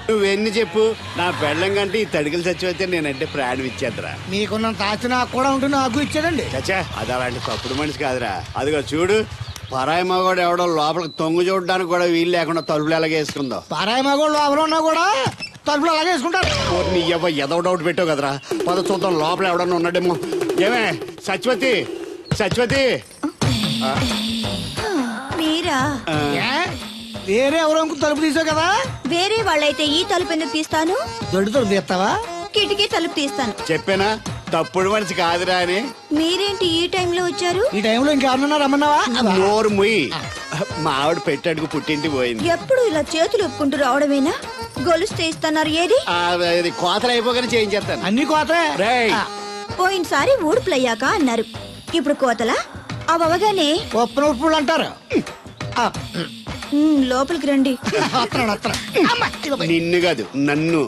నువ్వెన్ని చెప్పు, నా పెళ్ళం కంటే ఈ తడికలు చచ్చిపోతే నేనంటే ప్రాణం ఇచ్చేద్దరా. మీకున్నంత ఆస్తి నాకు కూడా ఉంటుంది, నాకు ఇచ్చేదండి. చచ్చా, అది అలాంటి తప్పుడు మనిషి కాదురా. అదిగో చూడు, పరాయి మగోడు ఎవడో లోపలికి తొంగు చూడడానికి కూడా వీలు లేకుండా తలుపులు ఎలాగేసుకుందో. పరాయి మగోళ్ళు లోపల ఉన్నా కూడా తలుపులు అలాగే వేసుకుంటారు. నీ ఎవ ఏదో డౌట్ పెట్టావు కదరా. పద చూద్దాం లోపల ఎవడన్నా ఉన్నాడేమో. ఏమే సత్యవతి, సత్యవతి. మీరా? వేరే ఎవరో తలుపు తీసావు కదా. వేరే వాళ్ళైతే ఈ తలుపు ఎందుకు తీస్తాను? దొడ్డు తలుపు తీస్తావా? కిటికీ తలుపు తీస్తాను. చెప్పానా తప్పుడు మనిషి కాదురా అని. మీరేంటి ఈ టైంలో వచ్చారు? ఈ టైంలో ఇంకెవరన్నా రమ్మన్నావా? నోరు ముయ్యి. మా ఆవిడ పెట్టాడుకు పుట్టింటి పోయింది. ఎప్పుడు ఇలా చేతులు ఒప్పుకుంటూ రావడమేనా? గొలుస్తే ఇస్తున్నారు, ఏది? కోతలు అయిపోగానే చేయించేస్తాను. అన్ని కోతే. పోయినసారి ఊడుపులయ్యాక అన్నారు, ఇప్పుడు కోతలా? అవగానే ఉప్పులు ఉప్పులు అంటారు. లోపలికి రండి. నిన్ను కాదు నన్ను.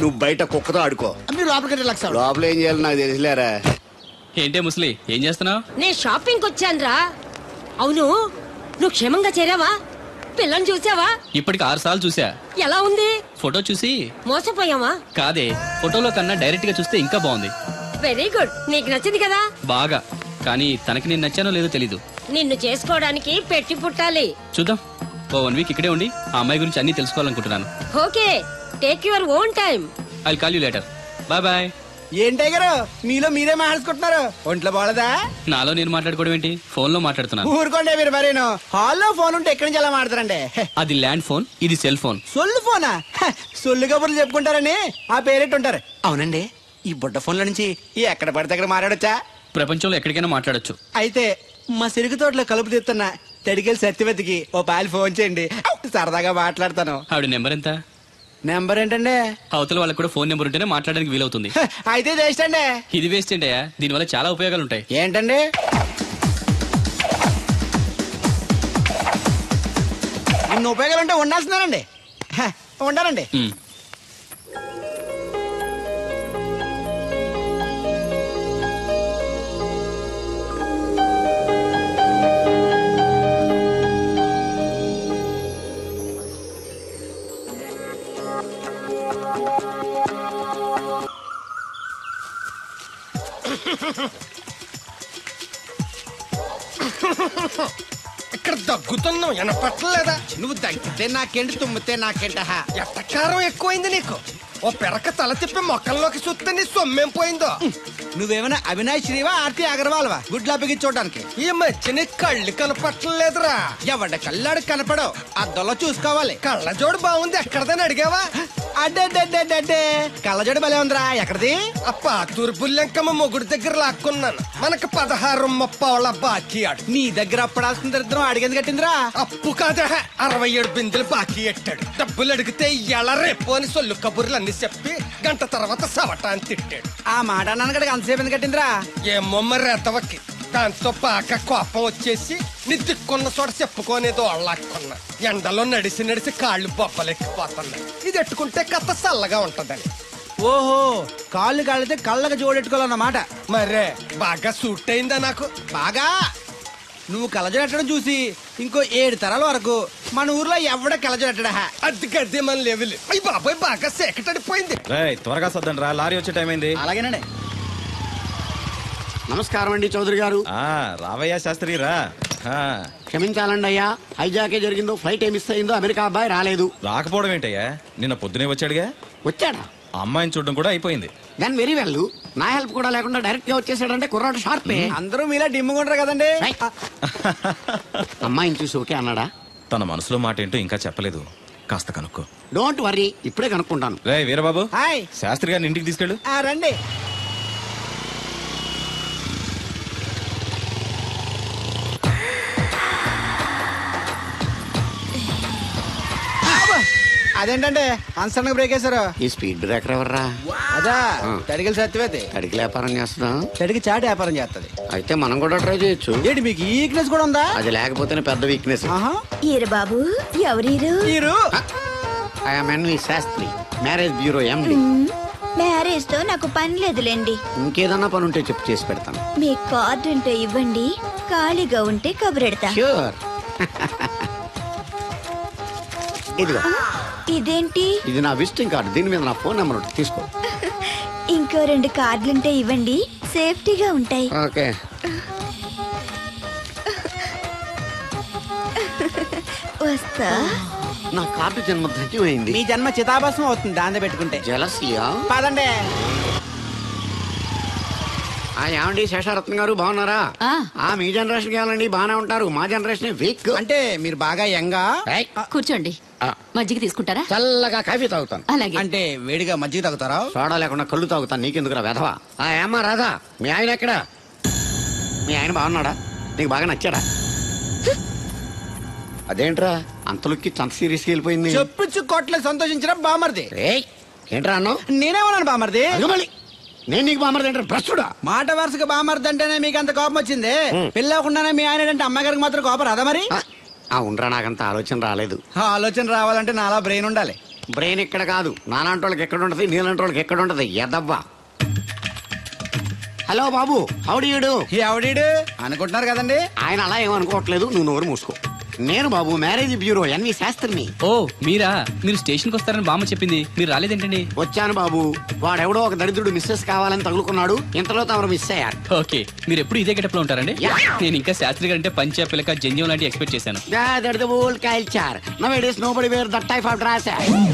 నువ్వు బయట కుక్కతో ఆడుకో. మీరు లోపలికి లోపల ఏం చేయాలి నాకు తెలిసిలేరా. ఏంటే ముసలి, ఏం చేస్తున్నావు? నేను షాపింగ్ వచ్చానురా. అవును, నువ్వు క్షేమంగా చేరావా? పిల్లని చూసావా? ఇప్పటికి 6 సార్లు చూసా. ఎలా ఉంది? ఫోటో చూసి మోసపోయావా? కాదే, ఫోటోలో కన్నా డైరెక్ట్ గా చూస్తే ఇంకా బాగుంది. వెరీ గుడ్, నీకు నచ్చింది కదా? బాగా. కానీ తనకి నేను నచ్చానో లేదో తెలీదు. నిన్ను చేసుకోవడానికి పెట్టి పుట్టాలి. చూద్దాం. ఓ 1 వీక్ ఇక్కడే ఉండి ఆ అమ్మాయి గురించి అన్ని తెలుసుకోవాలనుకుంటున్నాను. Okay, take your own time. I'll call you later. Bye bye. ఏంటే గారు మీలో మీరే మాట్లాడుకుంటున్నారు? ఒంట్లో బాగలదా? నాలో నేను మాట్లాడుకోవడం ఏంటి? ఫోన్ లో మాట్లాడుతున్నాను. ఊరుకోండి మీరు మరేను. హాల్లో ఫోన్ ఉంటే ఎక్కడి నుంచి ఎలా మాట్లాడతారండి? అది ల్యాండ్ ఫోన్, ఇది సెల్ ఫోన్. సొల్లు ఫోనా? సొల్లు కబుర్లు చెప్పుకుంటారని ఆ పేరెట్టు ఉంటారు. అవునండి, ఈ బుడ్డ ఫోన్ల నుంచి ఎక్కడ పడితే అక్కడ మాట్లాడొచ్చా? ప్రపంచంలో ఎక్కడికైనా మాట్లాడొచ్చు. అయితే మా సిరుగు తోటలో కలుపు తీస్తున్నా తడికెళ్ళి సత్యవతికి ఓ పాలు ఫోన్ చేయండి, సరదాగా మాట్లాడతాను. ఆవిడ నెంబర్ ఎంత? నెంబర్ ఏంటండి? అవతల వాళ్ళకి కూడా ఫోన్ నెంబర్ ఉంటేనే మాట్లాడడానికి వీలవుతుంది. అయితే చేస్తండి. ఇది వేస్ట్ ఏంటయ్యా, దీనివల్ల చాలా ఉపయోగాలు ఉంటాయి. ఏంటండి? ఇన్ని ఉపయోగాలు ఉంటే ఉండాల్సిందేనండి. ఉండాలండి. ఇక్కడ దగ్గుతున్నావు, వినపట్టలేదా? నువ్వు దగ్గితే నాకేంటి, తుమ్మితే నాకేంట? ఎట్టకారం ఎక్కువైంది నీకు. ఓ పెరక తల తిప్పి మొక్కల్లోకి చూస్తే నీ సొమ్మేం పోయిందో. నువ్వేమైనా అవినాష్ శ్రీవా, ఆర్తి అగర్వాల్వా గుడ్లా బిగించోడానికి? ఈ మధ్య నీ కళ్ళు కనపట్టలేదురా. ఎవడ కళ్ళాడు కనపడవు, అద్దంలో చూసుకోవాలి. కళ్ళజోడు బాగుంది, ఎక్కడదని అడిగావా? అడ్డే కళ్ళజోడు భలే ఉందిరా. ఎక్కడిది? ఆ పాతూరు బుల్లెంకమ్మ మొగుడు దగ్గర లాక్కున్నాను. మనకు 16 బాకీ ఆడు. నీ దగ్గర అప్పడాల్సిన దరిద్రం అడిగింది కట్టిందిరా. అప్పు కాదా, 67 బిందెలు బాకీ ఎట్టాడు. డబ్బులు అడిగితే ఎలా రేపు అని సొల్లు కబుర్లు అన్ని చెప్పి గంట తర్వాత సవటాన్ని తిట్టాడు. ఆ మాట అన్నాను అంతసేపు ఎందుకు కట్టిందిరా? ఏమో మరి ఎతవకి. దాంతో బాగా కోపం వచ్చేసి నీ దిక్కున్న చోట చెప్పుకోనేదో అళ్ళాక్కున్నా. ఎండలో నడిసి కాళ్ళు బొబ్బలెక్కిపోతున్నాయి. ఇది ఎట్టుకుంటే కథ చల్లగా ఉంటదని. ఓహో, కాళ్ళు కాళ్ళైతే కళ్ళకి జోడెట్టుకోవాలన్నమాట. మరే బాగా సూట్ అయిందా నాకు? బాగా. నువ్వు కళ్ళజోడెట్టడం చూసి ఇంకో 7 తరాల వరకు మన ఊర్లో ఎవడ కళ్ళజోడెట్టడా? అది గడ్డి మన లెవెల్. అయ్యి బాబాయ్, బాగా సేకటడిపోయింది. త్వరగా సర్దండి రా, లారీ వచ్చే టైం అయింది. అలాగేనండి. నమస్కారం అండి చౌదరి గారు. రావయ్యా శాస్త్రి రా. క్షమించాలండి అయ్యా, హైజాకే జరిగిందో, ఫ్లైట్ ఏమి మిస్ అయిందో, అమెరికా అబ్బాయి రాలేదు. రాకపోవడం ఏంటయ్యా, నిన్న పొద్దునే వచ్చాడుగా. వచ్చాడా? ఆ అమ్మాయిని చూడడం కూడా అయిపోయింది. దాని వెరీ వెల్. నా హెల్ప్ కూడా లేకుండా డైరెక్ట్ గా వచ్చేసాడంటే కుర్రాడు షార్పే. అందరూ మీలా డిమ్ముకుంటారు కదండి. అమ్మాయిని చూసి ఓకే అన్నాడా? తన మనసులో మాట ఏంటో ఇంకా చెప్పలేదు, కాస్త కనుక్కో. డోంట్ వర్రీ, ఇప్పుడే కనుక్కుంటాను. రే వీరబాబు, హాయ్. శాస్త్రి గారిని ఇంటికి తీసుకెళ్ళు. రండి. అదేంటంటే అన్సన్ బ్రేక్ వేశారు? ఈ స్పీడ్ బ్రేకర్ ఎవర్రా? అదా తడిగిలి సత్యవతి. తడికి వ్యాపారం చేస్తున్నాం. తడికి చాటి వ్యాపారం చేస్తది. అయితే మనం కూడా ట్రై చేయొచ్చు. ఏంటి మీకు ఈ వీక్నెస్ కూడా ఉందా? అది లేకపోతేనే పెద్ద వీక్నెస్. ఈరు బాబు, ఎవరీరు? N V Shastri, marriage bureau MD. Marriage తో నాకు పని లేదులేండి. ఇంకేదన్నా పని ఉంటే చెప్పు, చేసి పెడతాను. మీ కార్డు ఉంటే ఇవ్వండి, ఖాళీగా ఉంటే కబురెడతా. ష్యూర్. ఇదిగో ఇదేంటి? ఇది నా విజిటింగ్ కార్డు. దీని మీద నా ఫోన్ నెంబర్ ఉంటుంది, తీసుకో. ఇంకో 2 కార్డులుంటే ఇవ్వండి, సేఫ్టీగా ఉంటాయి. ఓకే. వస్తా. నా కార్డు జన్మ ధన్యమైంది. మీ జన్మ చితాభస్మం అవుతుంది దాన్ని పెట్టుకుంటే. జలసియా? పదండి. ఏమండి శేషారత్న గారు, బాగున్నారా? మీ జనరేషన్ కావాలండి, బాగానే ఉంటారు. మా జనరేషన్ వీక్. అంటే మీరు బాగా యంగా. కూర్చోండి. మజ్జిగ తీసుకుంటారా? చల్లగా కాఫీ తాగుతాను. అలాగే. అంటే వేడిగా మజ్జిగ తాగుతారా? సోడా లేకుండా కళ్ళు తాగుతాను. నీకెందుకురా వెధవా? ఏమ్మా రాధా, మీ ఆయన ఎక్కడా? మీ ఆయన బాగున్నాడా? నీకు బాగా నచ్చాడా? అదేంట్రా అంతలోకి అంత సీరియస్కి వెళ్ళిపోయింది? చెప్పుచ్చు కొట్ల సంతోషించడం బామర్ది. ఏంట్రా అన్నావు? నేనేమన్నాను బామర్ది? మళ్ళీ నేను నీకు బామర్ది ఏంట్రా? భ్రష్టుడా? మాట వరుసగా బామర్ది అంటేనే మీకు అంత కోపం వచ్చింది. పెళ్ళవకుండానే మీ ఆయన అంటే అమ్మాయి గారికి మాత్రం కోపం రాదా మరి? ఉండరా, నాకంత ఆలోచన రాలేదు. ఆలోచన రావాలంటే నాలా బ్రెయిన్ ఉండాలి. బ్రెయిన్ ఇక్కడ కాదు, నాలాంటి వాళ్ళకి ఎక్కడ ఉంటది, నీలాంటి వాళ్ళకి ఎక్కడ ఉంటది. ఎదవ్వా. హలో బాబు, హౌడీయుడు. ఎవడీడు అనుకుంటున్నారు కదండి. ఆయన అలా ఏమనుకోవట్లేదు, నువ్వు నోరు మూసుకో. నేను బాబు మ్యారేజ్ బ్యూరో ఎన్వి శాస్త్రిని. ఓ మీరా? మీరు స్టేషన్కి వస్తారని బామ్మ చెప్పింది, మీరు రాలేదేంటండి? వచ్చాను బాబు. వాడెవడో ఒక దరిద్రుడు మిస్సెస్ కావాలని తగులుకున్నాడు, ఇంతలో తమరు మిస్ అయ్యారు. ఓకే, మీరు ఎప్పుడు ఇదే గెటప్ లో ఉంటారండి? నేను ఇంకా శాస్త్రి గారు అంటే పంచ పిల్లక జంజం లాంటి ఎక్స్పెక్ట్ చేశాను.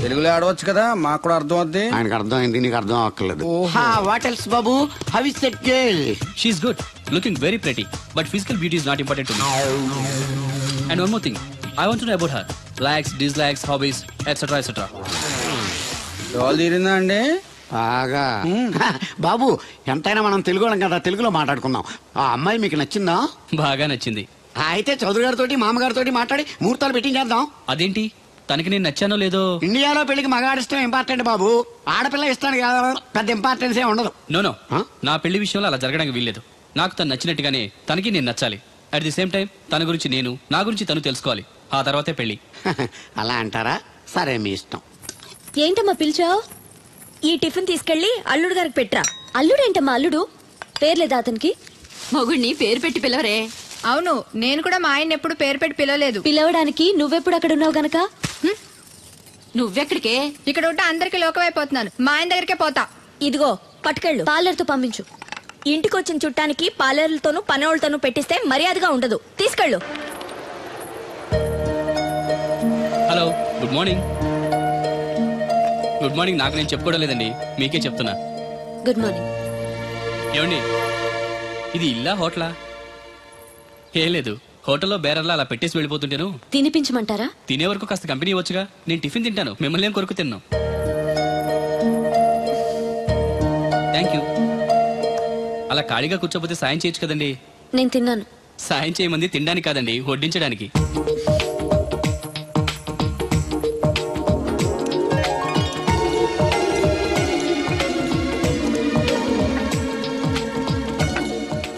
తెలుగులో ఆడవచ్చు కదా, మాకు కూడా అర్థం అవుద్ది. ఆయనకు అర్థం అయింది, నీకు అర్థం అక్కర్లేదు. వాట్ ఎల్స్ బాబు? How is that girl? She is good, looking very pretty, but physical beauty is not important to me. And one more thing, I want to know about her. Likes, dislikes, hobbies, etc. etc. డోల్ తీరిందా అండి? బాగా. బాబు ఎంతైనా మనం తెలుగు వాళ్ళం కదా, తెలుగులో మాట్లాడుకుందాం. ఆ అమ్మాయి మీకు నచ్చిందా? బాగా నచ్చింది. అయితే చౌదరి గారితో మామగారితో మాట్లాడి ముహూర్తాలు పెట్టించేద్దాం. అదేంటి, తనకి నేను నచ్చానో లేదో? ఇండియాలో పెళ్లికి మగాడిష్టం ఇంపార్టెంట్ బాబు, ఆడపిల్ల ఇష్టానికి పెద్ద ఇంపార్టెన్స్ ఏ ఉండదు. నో నా పెళ్లి విషయంలో అలా జరగడానికి వీల్లేదు. నాకు తను నచ్చినట్టుగానే తనకి నేను నచ్చాలి. అట్ ది సేమ్ టైం తన గురించి నేను, నా గురించి తను తెలుసుకోవాలి. ఆ తర్వాతే పెళ్లి. అలా అంటారా? సరే, మీ ఇష్టం. ఏంటమ్మా పిలిచావు? ఈ టిఫిన్ తీసుకెళ్లి అల్లుడు గారికి పెట్టరా. అల్లుడేంటమ్మా అల్లుడు? పేర్లేదా అతనికి? మొగుడిని పేరు పెట్టి పిలవరే. అవును, నేను కూడా మా ఆయన ఎప్పుడు పేరు పెట్టి పిలవలేదు. పిలవడానికి నువ్వెప్పుడు అక్కడ ఉన్నావు గనక. నువ్వెక్కడికే? ఇక్కడ ఉంటే అందరికి లోకమైపోతున్నాను. మా ఆయన దగ్గరికే పోతా. ఇదిగో పట్టుకెళ్ళు, పార్లర్తో పంపించు. ఇంటికొచ్చిన చుట్టానికి పార్లర్లతోనూ పనోళ్ళతోనూ పెట్టిస్తే మర్యాదగా ఉండదు. తీసుకెళ్ళు. Hello, good morning. Good morning నాకు నేను చెప్పుకోవడం లేదండి, మీకే చెప్తున్నా. Good morning. ఏమండి, ఇది ఇల్లా హోటలా? ఏం లేదు, హోటల్లో బేరర్లా అలా పెట్టేసి వెళ్ళిపోతుంటేను. తినిపించమంటారా? తినే వరకు కాస్త కంపెనీ ఇవ్వచ్చుగా. నేను టిఫిన్ తింటాను, మిమ్మల్ని ఏం కొరకు తిన్నాను. Thank you. అలా ఖాళీగా కూర్చోపోతే సాయం చేయొచ్చు కదండి. నేను తిన్నాను. సాయం చేయమంది తినడానికి కాదండి, వడ్డించడానికి.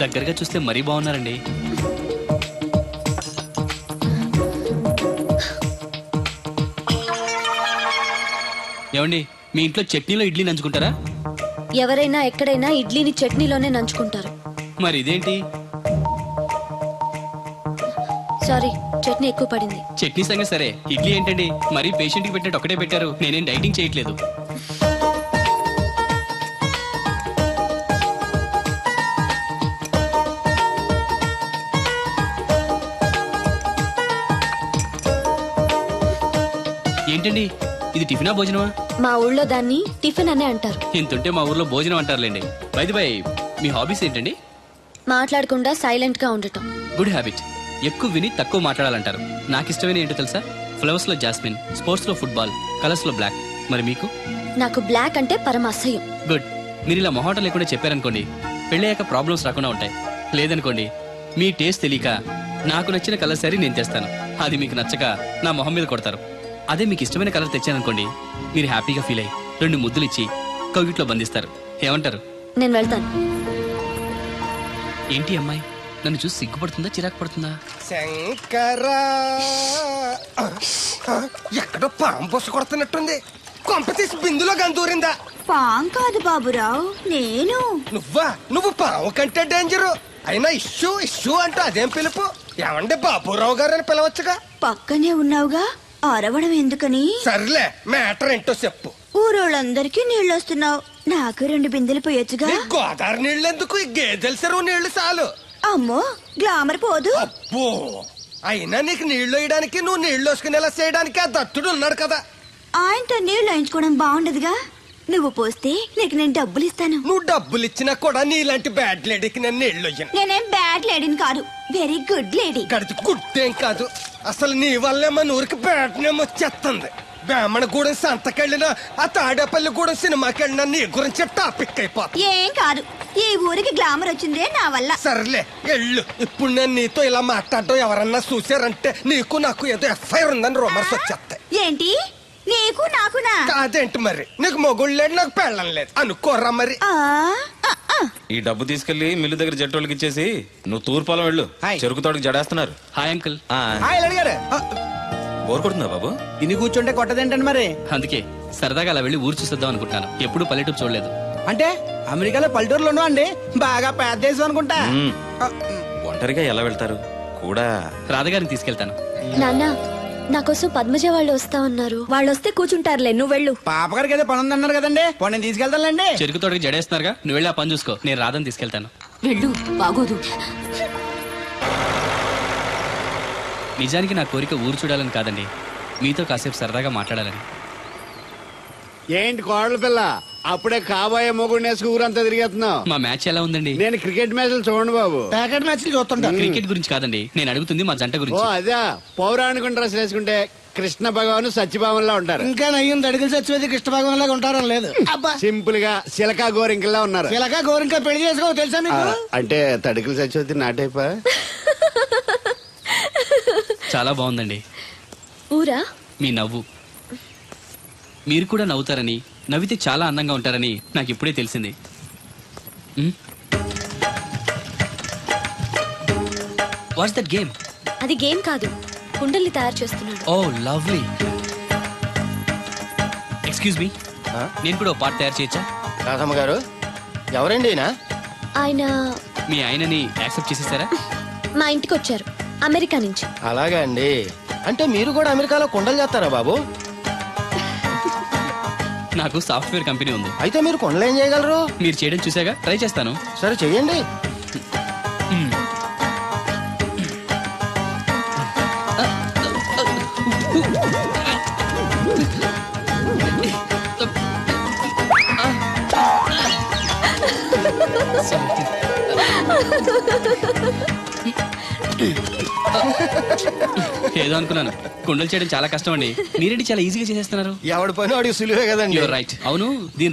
దగ్గరగా చూస్తే మరీ బాగున్నారండి. ఏమండి, మీ ఇంట్లో చట్నీలో ఇడ్లీ నంచుకుంటారా? ఎవరైనా ఎక్కడైనా ఇడ్లీని చట్నీలోనే నంచుకుంటారు. మరి ఇదేంటి? సారీ, చట్నీ ఎక్కువ పడింది. చట్నీ సంగతి సరే, ఇడ్లీ ఏంటండి మరీ పేషెంట్ కి పెట్టినట్టు ఒకటే పెట్టారు. నేనేం డైటింగ్ చేయట్లేదు. ఏంటండి, ఇది టిఫినా భోజనమా? మా ఊళ్ళో దాన్ని టిఫిన్ అనే అంటారు. ఇంతుంటే మా ఊర్లో భోజనం అంటారులేండి. బై ది బై, మీ హాబీస్ ఏంటండి? మాట్లాడకుండా సైలెంట్ గా ఉండటం. Good habit. ఎక్కువ విని తక్కువ మాట్లాడాలంటారు. నాకు ఇష్టమైన ఏంటో తెలుసా? ఫ్లవర్స్ లో జాస్మిన్, స్పోర్ట్స్ లో ఫుట్బాల్, కలర్స్ లో బ్లాక్. మరి మీకు? నాకు బ్లాక్ అంటే పరమ అసహ్యం. గుడ్. మీరు ఇలా మొహాటం లేకుండా చెప్పారనుకోండి, పెళ్ళయ్యాక ప్రాబ్లమ్స్ రాకుండా ఉంటాయి. లేదనుకోండి, మీ టేస్ట్ తెలియక నాకు నచ్చిన కలర్ సరే నేను తెస్తాను, అది మీకు నచ్చక నా మొహం మీద కొడతారు. అదే మీకు ఇష్టమైన కలర్ తెచ్చాననుకోండి, మీరు హ్యాపీగా ఫీల్ అయ్యి 2 ముద్దులు ఇచ్చి కౌగిట్లో బంధిస్తారు. ఏమంటారు? నేను వెళ్తాను. ఏంటి అమ్మాయి నన్ను చూసి సిగ్గుపడుతుందా, చిరాకు పడుతుందా? శంకరా, ఎక్కడో పాము పొస కొడుతున్నట్టుంది. కొంప తీసి బిందులో గందూరిందా? పాం కాదు బాబురావు, నేను. నువ్వు పాము కంటే డేంజరు. అయినా ఇష్యూ అంటూ అదేం పిలుపు? ఏమండి బాబురావు గారు అని పిలవచ్చుగా. పక్కనే ఉన్నావుగా, అరవడం ఎందుకని? సర్లే మ్యాటర్ ఏంటో చెప్పు. ఊరోళ్ళందరికీ నీళ్ళు వస్తున్నావు, నాకు 2 బిందెలు పోయొచ్చుగా. నీ గోదావరి నీళ్ళు ఎందుకు? ఈ గేదెల చెరువు నీళ్లు చాలు. అమ్మో గ్లామర్ పోదు. అబ్బో, అయినా నీకు నీళ్లు వేయడానికి నువ్వు నీళ్లు వేసుకునేలా చేయడానికి ఆ దత్తుడు ఉన్నాడు కదా. ఆయనతో నీళ్లు వేయించుకోవడం బాగుండదుగా. నువ్వు పోస్తే నీకు నేను డబ్బులు ఇస్తాను. నువ్వు డబ్బులు ఇచ్చినా కూడా నీలాంటి బ్యాడ్ లేడీకి నేను నీళ్లు వేయను. నేనేం బ్యాడ్ లేడీని కాదు, వెరీ గుడ్ లేడీ. గడిచి గుడ్డేం కాదు. అసలు నీ వల్లే మన ఊరికి బ్యాడ్ నేమ్ వచ్చేస్తుంది. బ్రాహ్మణగూడెం సంతకెళ్ళినా ఆ తాడేపల్లిగూడెం సినిమాకి వెళ్ళినా నీ గురించి టాపిక్ అయిపోతుంది. ఏం కాదు, ఈ ఊరికి గ్లామర్ వచ్చిందే నా వల్ల. సర్లే ఎళ్ళు. ఇప్పుడు నేను నీతో ఇలా మాట్లాడటం ఎవరన్నా చూసారంటే నీకు నాకు ఏదో ఎఫ్ఐఆర్ ఉందని రూమర్స్ వచ్చేస్తాయి. ఏంటి నీకు నాకునా? కాదేంటి మరి? నీకు మొగుళ్ళు లేడు, నాకు పెళ్ళం లేదు అనుకోరా మరి. ఈ డబ్బు తీసుకెళ్లి మిల్లు దగ్గర జట్టోళ్ళకి ఇచ్చేసి నువ్వు తూర్పాలం వెళ్ళు. హాయ్. చెరుకు తోటకి జడేస్తున్నారు. Hi uncle. అడిగారు బోర్ కొడుతుందా బాబు? ఇన్ని కూర్చుంటే కొట్టదేంటండి మరి? అందుకే సరదాగా అలా వెళ్ళి ఊరు చూసేద్దాం అనుకుంటాను. ఎప్పుడు పల్లెటూరు చూడలేదు. అంటే అమెరికాలో పల్లెటూరులోనూ అండి బాగా పెద్ద దేశం అనుకుంటా. మ్మ్. ఒంటరిగా ఎలా వెళ్తారు కూడా? రాధగారిని తీసుకెళ్తాను. నాన్న నా కోసం పద్మజ వాళ్ళు వస్తా ఉన్నారు. వాళ్ళు వస్తే కూర్చుంటారులే, నువ్వు వెళ్ళు. పాపగారికి ఏదో పని ఉందన్నారు కదండి, పోనీ నేను తీసుకెళ్తానులేండి. చెరుకు తోటకి జడేస్తున్నారుగా, నువ్వు వెళ్ళి ఆ పని చూసుకో. నేను రాధని తీసుకెళ్తాను. వెళ్ళు, బాగోదు. నిజానికి నా కోరిక ఊరు చూడాలని కాదండి, మీతో కాసేపు సరదాగా మాట్లాడాలని. ఏంటి కోడల పిల్ల, అప్పుడే కాబోయే మొగుడు నేసుకు ఊరంతా తిరిగేస్తున్నావు? మా మ్యాచ్ ఎలా ఉందండి? నేను క్రికెట్ మ్యాచ్లు చూడండి బాబు. ప్యాకెట్ మ్యాచ్లు చూస్తుంటా. క్రికెట్ గురించి కాదండి, నేను అడుగుతుంది మా జంట ఓ గురించి. అదే, పౌరాణిక డ్రెస్ వేసుకుంటే కృష్ణ భగవాన్ సత్యభావంలా ఉంటారు. ఇంకా నయ్యం దడిగిలి చచ్చిపోతే కృష్ణ భగవాన్ లాగా ఉంటారని లేదు. అబ్బా సింపుల్ గా సిలకా గోరింకల్లా ఉన్నారు. ఇలాగా గోరింకా పెళ్లి చేసుకో తెలుసా మీకు? అంటే తడికలు చచ్చిపోతే నాటైపా. చాలా బాగుందండి ఊరా? మీ నవ్వు. మీరు కూడా నవ్వుతారని, నవ్వితే చాలా అందంగా ఉంటారని నాకు ఇప్పుడే తెలిసింది. What's that game? అది గేమ్ కాదు, కుండల్ని తయారు చేస్తున్నాడు. Oh lovely. ఎక్స్క్యూజ్ మీ, నేను కూడా ఓ పార్ట్ తయారు చేయొచ్చా? రాధమ్మ గారు ఎవరండి? ఆయన మీ ఆయనని యాక్సెప్ట్ చేసేసారా? మా ఇంటికి వచ్చారు అమెరికా నుంచి. అలాగా అండి. అంటే మీరు కూడా అమెరికాలో కుండలు చేస్తారా బాబు? నాకు సాఫ్ట్వేర్ కంపెనీ ఉంది. అయితే మీరు కుండలు ఏం చేయగలరు? మీరు చేయడం చూసాగా, ట్రై చేస్తాను. సరే చెయ్యండి. ఏదో అనుకున్నాను. కుండలు చేయడం చాలా కష్టం అండి, మీరేంటి చాలా ఈజీగా చేసేస్తున్నారు. ఎవడి పని వాడికి సులువే కదండి. రైట్. అవును, దీని